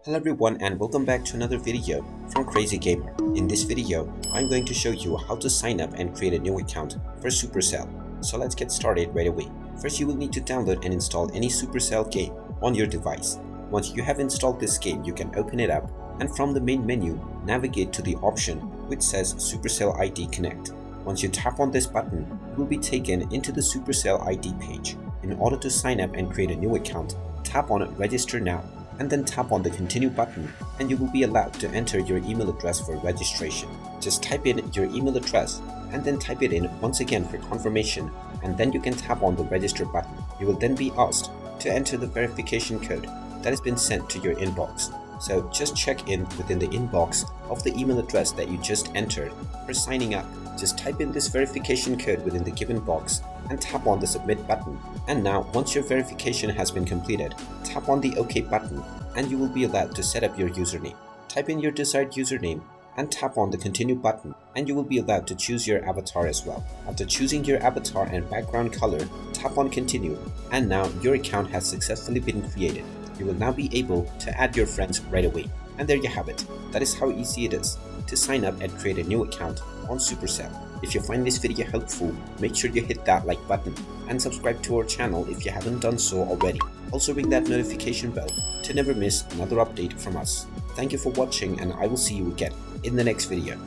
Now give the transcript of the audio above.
Hello everyone and welcome back to another video from Crazy Gamer. In this video, I'm going to show you how to sign up and create a new account for Supercell. So let's get started right away. First, you will need to download and install any Supercell game on your device. Once you have installed this game, you can open it up and from the main menu, navigate to the option which says Supercell ID Connect. Once you tap on this button, you will be taken into the Supercell ID page. In order to sign up and create a new account, tap on Register Now and then tap on the Continue button and you will be allowed to enter your email address for registration. Just type in your email address and then type it in once again for confirmation, and then you can tap on the Register button. You will then be asked to enter the verification code that has been sent to your inbox. So just check in within the inbox of the email address that you just entered for signing up. Just type in this verification code within the given box and tap on the Submit button. And now, once your verification has been completed, tap on the OK button and you will be allowed to set up your username. Type in your desired username and tap on the Continue button and you will be allowed to choose your avatar as well. After choosing your avatar and background color, tap on Continue and now your account has successfully been created. You will now be able to add your friends right away. And there you have it. That is how easy it is to sign up and create a new account on Supercell. If you find this video helpful, make sure you hit that like button and subscribe to our channel if you haven't done so already. Also ring that notification bell to never miss another update from us. Thank you for watching and I will see you again in the next video.